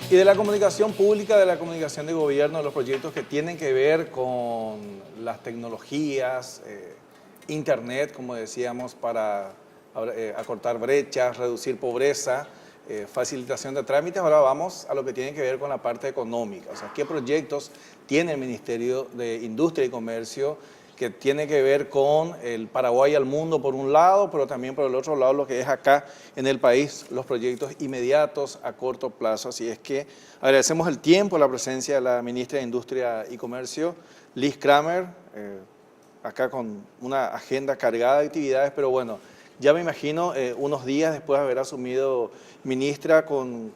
Y de la comunicación pública, de la comunicación de gobierno, los proyectos que tienen que ver con las tecnologías, Internet, como decíamos, para acortar brechas, reducir pobreza, facilitación de trámites. Ahora vamos a lo que tiene que ver con la parte económica. O sea, ¿qué proyectos tiene el Ministerio de Industria y Comercio que tiene que ver con el Paraguay al mundo por un lado, pero también por el otro lado lo que es acá en el país, los proyectos inmediatos a corto plazo? Así es que agradecemos el tiempo, la presencia de la ministra de Industria y Comercio, Liz Kramer, acá con una agenda cargada de actividades, pero bueno, ya me imagino unos días después de haber asumido ministra con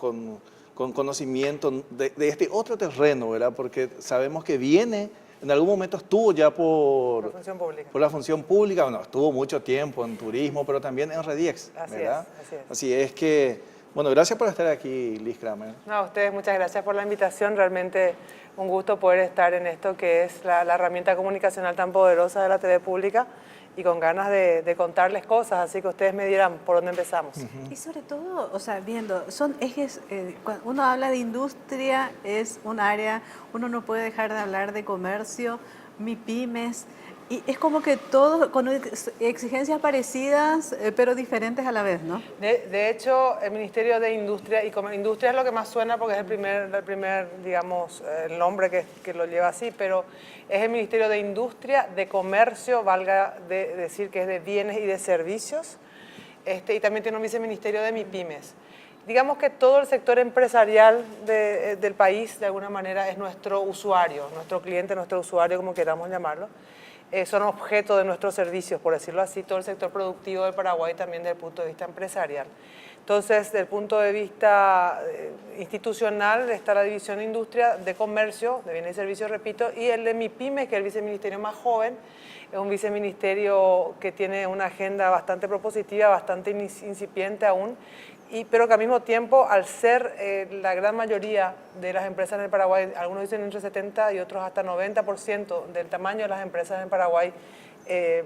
conocimiento de este otro terreno, ¿verdad? Porque sabemos que viene, en algún momento estuvo ya por función pública. Por la función pública, bueno, estuvo mucho tiempo en turismo, pero también en Rediex, ¿verdad? Así es. Así es que, bueno, gracias por estar aquí, Liz Kramer. No, a ustedes muchas gracias por la invitación, realmente un gusto poder estar en esto que es la herramienta comunicacional tan poderosa de la TV pública y con ganas de contarles cosas, así que ustedes me dirán por dónde empezamos. Y sobre todo, o sea, viendo, son ejes, cuando uno habla de industria, es un área, uno no puede dejar de hablar de comercio, MIPYMES, y es como que todos con exigencias parecidas, pero diferentes a la vez, ¿no? De hecho, el Ministerio de Industria y Comercio, industria es lo que más suena porque es el primer digamos, el nombre que lo lleva así, pero es el Ministerio de Industria, de Comercio, valga decir que es de bienes y de servicios, y también tiene un viceministerio de MIPYMES. Digamos que todo el sector empresarial del país, de alguna manera, es nuestro usuario, nuestro cliente, nuestro usuario, como queramos llamarlo. Son objeto de nuestros servicios, por decirlo así, todo el sector productivo del Paraguay también desde el punto de vista empresarial. Entonces, desde el punto de vista institucional está la División de Industria, de Comercio, de Bienes y Servicios, repito, y el de MIPYMES, que es el viceministerio más joven, es un viceministerio que tiene una agenda bastante propositiva, bastante incipiente aún, pero que al mismo tiempo, al ser la gran mayoría de las empresas en el Paraguay, algunos dicen entre 70 y otros hasta 90% del tamaño de las empresas en Paraguay,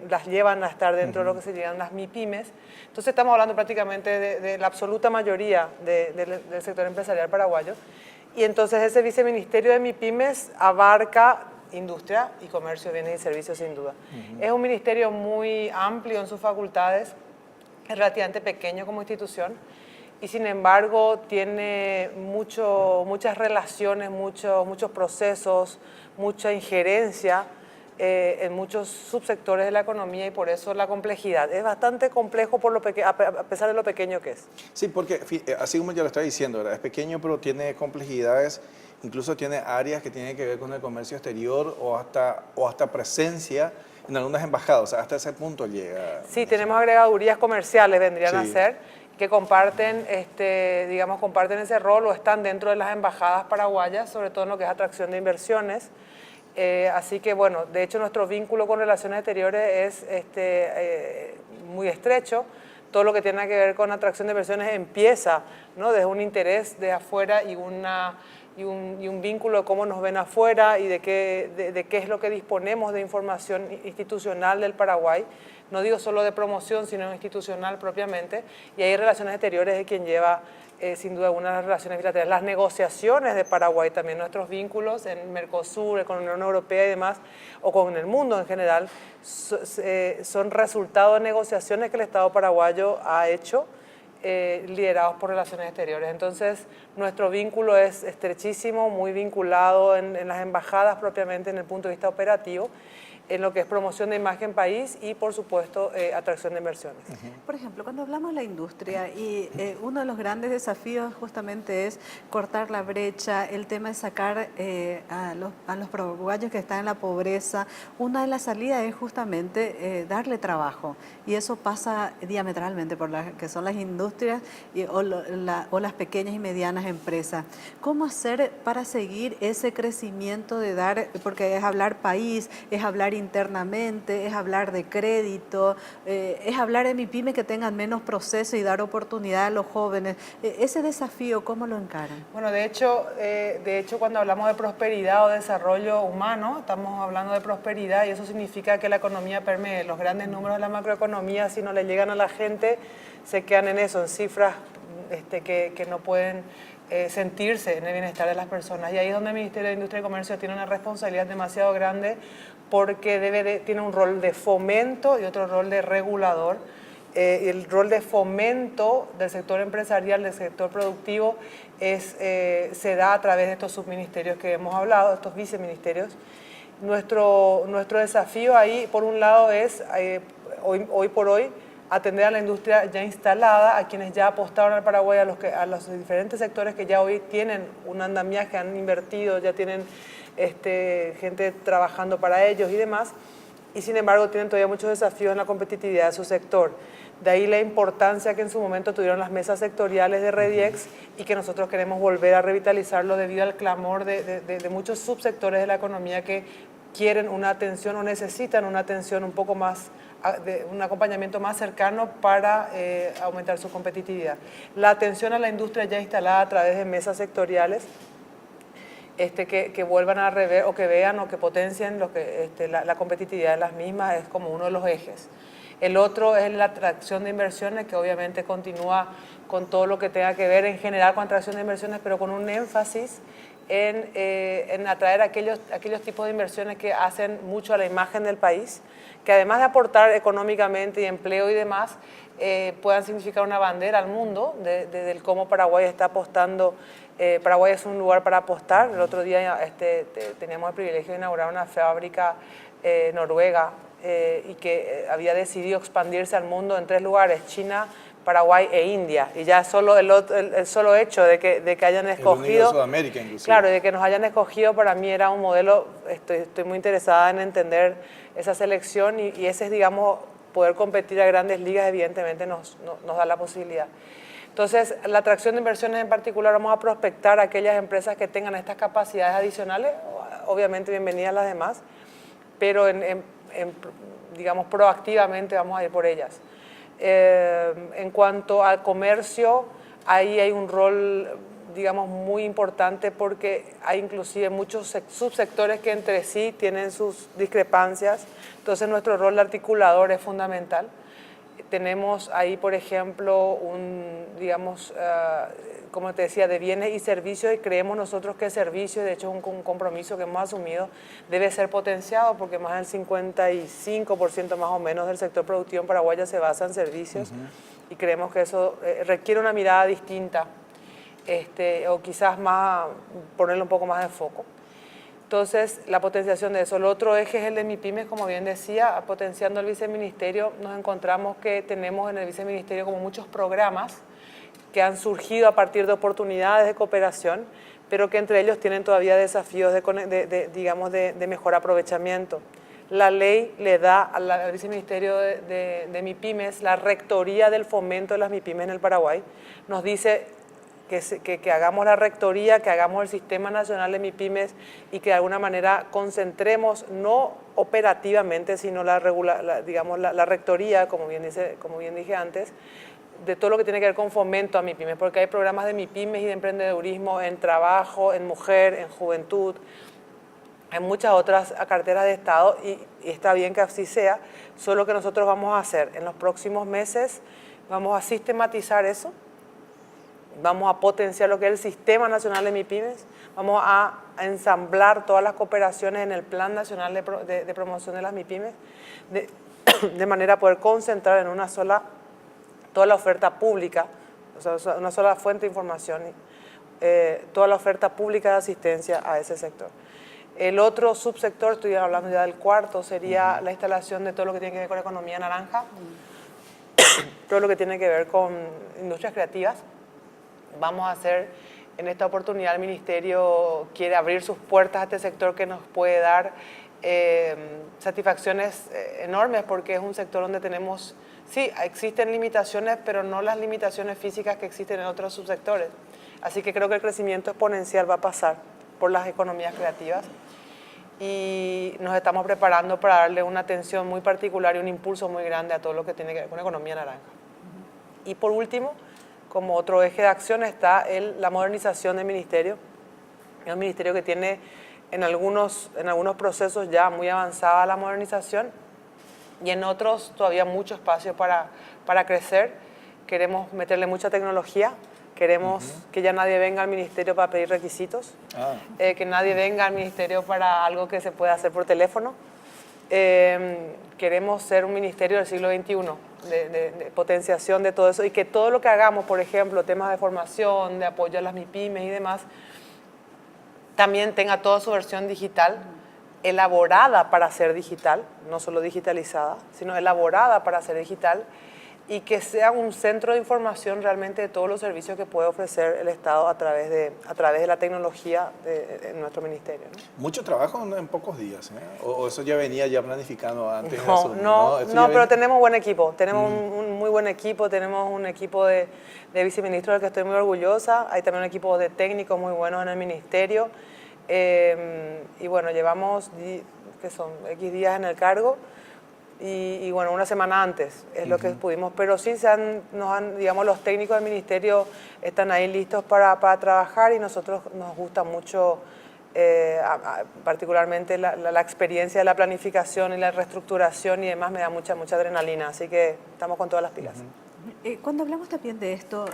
las llevan a estar dentro de lo que serían las MIPYMES. Entonces estamos hablando prácticamente de la absoluta mayoría del sector empresarial paraguayo. Y entonces ese viceministerio de MIPYMES abarca industria y comercio, bienes y servicios sin duda. Es un ministerio muy amplio en sus facultades, es relativamente pequeño como institución, y sin embargo tiene muchas relaciones, muchos procesos, mucha injerencia en muchos subsectores de la economía y por eso la complejidad. Es bastante complejo a pesar de lo pequeño que es. Sí, porque así como ya lo estaba diciendo, ¿verdad? Es pequeño pero tiene complejidades, incluso tiene áreas que tienen que ver con el comercio exterior o hasta presencia en algunas embajadas, o sea, hasta ese punto llega. Sí, tenemos agregadurías comerciales, vendrían a ser, que comparten, comparten ese rol o están dentro de las embajadas paraguayas, sobre todo en lo que es atracción de inversiones. Así que, bueno, de hecho nuestro vínculo con relaciones exteriores es muy estrecho. Todo lo que tiene que ver con atracción de inversiones empieza, ¿no?, desde un interés de afuera y un vínculo de cómo nos ven afuera y de qué es lo que disponemos de información institucional del Paraguay. No digo solo de promoción, sino institucional propiamente. Y ahí Relaciones Exteriores es quien lleva, sin duda alguna, las relaciones bilaterales. Las negociaciones de Paraguay, también nuestros vínculos en Mercosur, con la Unión Europea y demás, o con el mundo en general, son resultado de negociaciones que el Estado paraguayo ha hecho, liderados por Relaciones Exteriores. Entonces, nuestro vínculo es estrechísimo, muy vinculado en las embajadas propiamente en el punto de vista operativo, en lo que es promoción de imagen país y, por supuesto, atracción de inversiones. Por ejemplo, cuando hablamos de la industria, y uno de los grandes desafíos justamente es cortar la brecha, el tema de sacar a los paraguayos que están en la pobreza. Una de las salidas es justamente darle trabajo, y eso pasa diametralmente por las que son las industrias o las pequeñas y medianas empresas. ¿Cómo hacer para seguir ese crecimiento de dar, porque es hablar país, es hablar internamente, es hablar de crédito, es hablar de MIPYME que tengan menos proceso y dar oportunidad a los jóvenes? Ese desafío, ¿cómo lo encaran? Bueno, de hecho, cuando hablamos de prosperidad o desarrollo humano, estamos hablando de prosperidad y eso significa que la economía permee. Los grandes números de la macroeconomía, si no le llegan a la gente, se quedan en eso, en cifras que no pueden sentirse en el bienestar de las personas. Y ahí es donde el Ministerio de Industria y Comercio tiene una responsabilidad demasiado grande porque tiene un rol de fomento y otro rol de regulador. El rol de fomento del sector empresarial, del sector productivo, se da a través de estos subministerios que hemos hablado, estos viceministerios. Nuestro desafío ahí, por un lado, es hoy por hoy atender a la industria ya instalada, a quienes ya apostaron al Paraguay, a los diferentes sectores que ya hoy tienen un andamiaje, han invertido, ya tienen gente trabajando para ellos y demás, y sin embargo tienen todavía muchos desafíos en la competitividad de su sector. De ahí la importancia que en su momento tuvieron las mesas sectoriales de Rediex y que nosotros queremos volver a revitalizarlo debido al clamor de muchos subsectores de la economía que quieren una atención o necesitan una atención un poco más, un acompañamiento más cercano para aumentar su competitividad. La atención a la industria ya instalada a través de mesas sectoriales que vuelvan a rever o que vean o que potencien la competitividad de las mismas es como uno de los ejes. El otro es la atracción de inversiones, que obviamente continúa con todo lo que tenga que ver en general con atracción de inversiones, pero con un énfasis en atraer aquellos tipos de inversiones que hacen mucho a la imagen del país, que además de aportar económicamente y empleo y demás, puedan significar una bandera al mundo del cómo Paraguay está apostando. Paraguay es un lugar para apostar. El otro día teníamos el privilegio de inaugurar una fábrica noruega y que había decidido expandirse al mundo en 3 lugares, China, Paraguay e India. Y ya solo el solo hecho de que hayan escogido... Sudamérica, inclusive. Claro, de que nos hayan escogido para mí era un modelo, estoy muy interesada en entender esa selección y ese es, digamos, poder competir a grandes ligas, evidentemente nos da la posibilidad. Entonces, la atracción de inversiones en particular, vamos a prospectar a aquellas empresas que tengan estas capacidades adicionales, obviamente bienvenidas las demás, pero digamos, proactivamente vamos a ir por ellas. En cuanto al comercio, ahí hay un rol, digamos, muy importante porque hay inclusive muchos subsectores que entre sí tienen sus discrepancias, entonces nuestro rol de articulador es fundamental. Tenemos ahí, por ejemplo, digamos, como te decía, de bienes y servicios, y creemos nosotros que el servicio, de hecho es un compromiso que hemos asumido, debe ser potenciado porque más del 55% más o menos del sector productivo en Paraguay ya se basa en servicios y creemos que eso requiere una mirada distinta o quizás más, ponerle un poco más de foco. Entonces, la potenciación de eso. El otro eje es el de MIPYMES, como bien decía, potenciando el viceministerio. Nos encontramos que tenemos en el viceministerio como muchos programas que han surgido a partir de oportunidades de cooperación, pero que entre ellos tienen todavía desafíos de mejor aprovechamiento. La ley le da al viceministerio de MIPYMES la rectoría del fomento de las MIPYMES en el Paraguay. Nos dice que hagamos la rectoría, que hagamos el Sistema Nacional de MIPYMES y que de alguna manera concentremos, no operativamente, sino la rectoría, como bien dije antes, de todo lo que tiene que ver con fomento a MIPYMES, porque hay programas de MIPYMES y de emprendedurismo en trabajo, en mujer, en juventud, en muchas otras carteras de Estado y está bien que así sea, solo que nosotros vamos a hacer en los próximos meses, vamos a sistematizar eso, vamos a potenciar lo que es el Sistema Nacional de MIPYMES, vamos a ensamblar todas las cooperaciones en el Plan Nacional de Promoción de las MIPYMES, de manera a poder concentrar en una sola, toda la oferta pública, o sea, una sola fuente de información, toda la oferta pública de asistencia a ese sector. El otro subsector, estoy hablando ya del cuarto, sería la instalación de todo lo que tiene que ver con economía naranja, todo lo que tiene que ver con industrias creativas. Vamos a hacer, en esta oportunidad el Ministerio quiere abrir sus puertas a este sector que nos puede dar satisfacciones enormes porque es un sector donde tenemos, sí, existen limitaciones, pero no las limitaciones físicas que existen en otros subsectores. Así que creo que el crecimiento exponencial va a pasar por las economías creativas y nos estamos preparando para darle una atención muy particular y un impulso muy grande a todo lo que tiene que ver con economía naranja. Y por último, como otro eje de acción está la modernización del ministerio. Es un ministerio que tiene en algunos procesos ya muy avanzada la modernización y en otros todavía mucho espacio para crecer. Queremos meterle mucha tecnología, Queremos que ya nadie venga al ministerio para pedir requisitos, que nadie venga al ministerio para algo que se pueda hacer por teléfono. Queremos ser un ministerio del siglo XXI, de potenciación de todo eso, y que todo lo que hagamos, por ejemplo, temas de formación, de apoyo a las MIPYMES y demás, también tenga toda su versión digital, elaborada para ser digital, no solo digitalizada, sino elaborada para ser digital, y que sea un centro de información realmente de todos los servicios que puede ofrecer el Estado a través de la tecnología de nuestro ministerio, ¿no? Mucho trabajo en pocos días, ¿eh? O eso ya venía ya planificado antes de No, asumir, no, pero tenemos buen equipo, tenemos un muy buen equipo, tenemos un equipo de viceministros del que estoy muy orgullosa, hay también un equipo de técnicos muy buenos en el ministerio, y bueno, llevamos, que son X días en el cargo, y bueno, una semana antes es lo que pudimos, pero sí digamos, los técnicos del ministerio están ahí listos para trabajar, y nosotros nos gusta mucho particularmente la experiencia de la planificación y la reestructuración y demás, me da mucha adrenalina, así que estamos con todas las pilas. Cuando hablamos también de esto,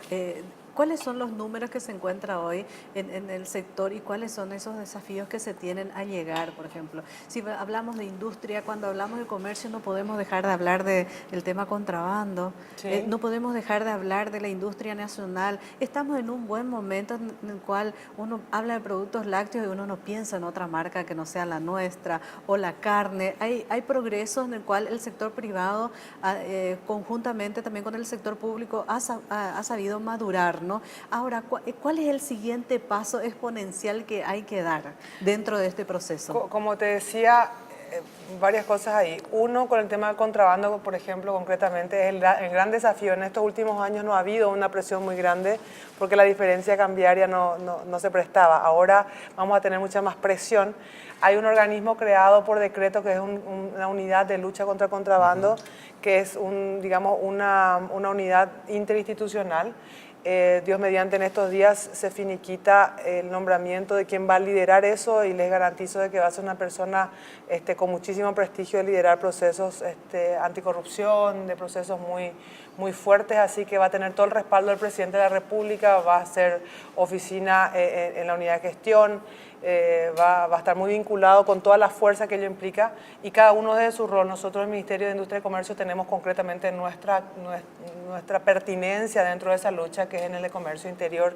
¿cuáles son los números que se encuentran hoy en el sector y cuáles son esos desafíos que se tienen a llegar, por ejemplo? Si hablamos de industria, cuando hablamos de comercio no podemos dejar de hablar del tema contrabando, Sí. no podemos dejar de hablar de la industria nacional. Estamos en un buen momento en el cual uno habla de productos lácteos y uno no piensa en otra marca que no sea la nuestra, o la carne. Hay progresos en el cual el sector privado, conjuntamente también con el sector público, ha sabido madurar, ¿no? Ahora, ¿cuál es el siguiente paso exponencial que hay que dar dentro de este proceso? Como te decía, varias cosas ahí. Uno, con el tema del contrabando, por ejemplo, concretamente, es el gran desafío. En estos últimos años no ha habido una presión muy grande porque la diferencia cambiaria no se prestaba. Ahora vamos a tener mucha más presión. Hay un organismo creado por decreto que es una unidad de lucha contra el contrabando, que es digamos, una unidad interinstitucional. Dios mediante, en estos días se finiquita el nombramiento de quien va a liderar eso, y les garantizo de que va a ser una persona con muchísimo prestigio de liderar procesos anticorrupción, de procesos muy fuertes, así que va a tener todo el respaldo del presidente de la República, va a ser oficina en la unidad de gestión, va a estar muy vinculado con toda la fuerza que ello implica, y cada uno desde su rol. Nosotros en el Ministerio de Industria y Comercio tenemos concretamente nuestra pertinencia dentro de esa lucha, que es en el de comercio interior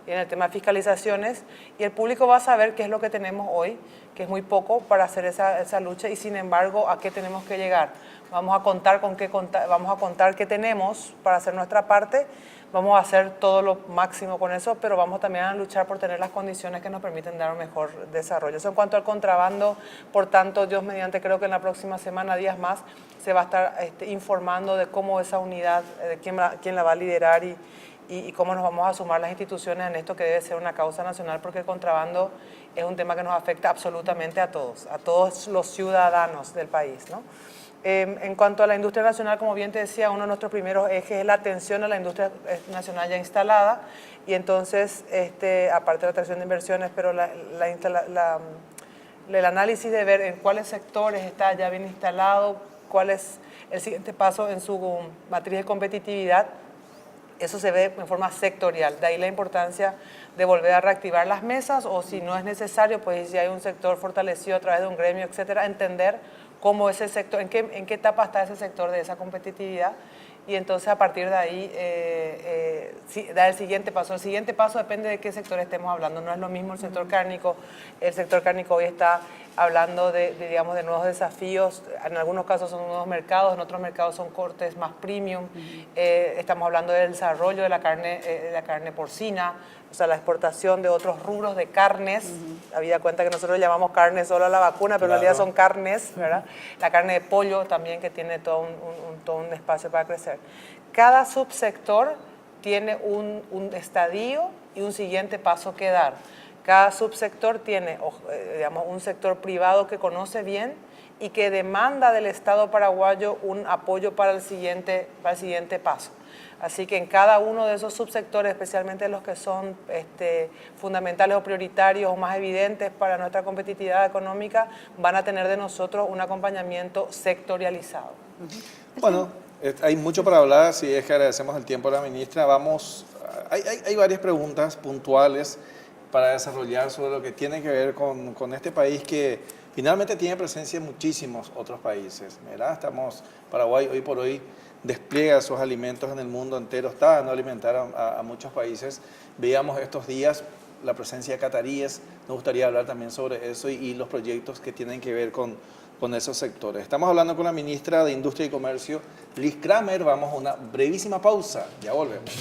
y en el tema de fiscalizaciones, y el público va a saber qué es lo que tenemos hoy, que es muy poco para hacer esa lucha, y sin embargo, ¿a qué tenemos que llegar? Vamos a contar qué tenemos para hacer nuestra parte. Vamos a hacer todo lo máximo con eso, pero vamos también a luchar por tener las condiciones que nos permiten dar un mejor desarrollo. Eso en cuanto al contrabando. Por tanto, Dios mediante, creo que en la próxima semana, días más, se va a estar informando de cómo esa unidad, de quién la va a liderar, y cómo nos vamos a sumar las instituciones en esto, que debe ser una causa nacional, porque el contrabando es un tema que nos afecta absolutamente a todos los ciudadanos del país, ¿no? En cuanto a la industria nacional, como bien te decía, uno de nuestros primeros ejes es la atención a la industria nacional ya instalada, y entonces, aparte de la atracción de inversiones, pero el análisis de ver en cuáles sectores está ya bien instalado, cuál es el siguiente paso en su matriz de competitividad. Eso se ve en forma sectorial, de ahí la importancia de volver a reactivar las mesas, o si no es necesario, pues si hay un sector fortalecido a través de un gremio, etcétera, entender cómo ese sector, en qué etapa está ese sector de esa competitividad, y entonces a partir de ahí dar el siguiente paso. El siguiente paso depende de qué sector estemos hablando. No es lo mismo el sector cárnico. El sector cárnico hoy está hablando digamos, de nuevos desafíos. En algunos casos son nuevos mercados, en otros mercados son cortes más premium. Estamos hablando del desarrollo de la carne porcina, o sea, la exportación de otros rubros de carnes. Habida cuenta que nosotros llamamos carne solo a la vacuna, pero en realidad son carnes, ¿verdad? La carne de pollo también, que tiene todo un espacio para crecer. Cada subsector tiene un estadio y un siguiente paso que dar. Cada subsector tiene, digamos, un sector privado que conoce bien y que demanda del Estado paraguayo un apoyo para el siguiente paso. Así que en cada uno de esos subsectores, especialmente los que son fundamentales o prioritarios o más evidentes para nuestra competitividad económica, van a tener de nosotros un acompañamiento sectorializado. Bueno, Hay mucho para hablar, así es que agradecemos el tiempo a la ministra. Hay varias preguntas puntuales para desarrollar sobre lo que tiene que ver con este país que finalmente tiene presencia en muchísimos otros países, ¿verdad? Paraguay hoy por hoy despliega sus alimentos en el mundo entero, está dando a alimentar a muchos países. Veíamos estos días la presencia de cataríes, nos gustaría hablar también sobre eso y los proyectos que tienen que ver con esos sectores. Estamos hablando con la ministra de Industria y Comercio, Liz Kramer. Vamos a una brevísima pausa, ya volvemos.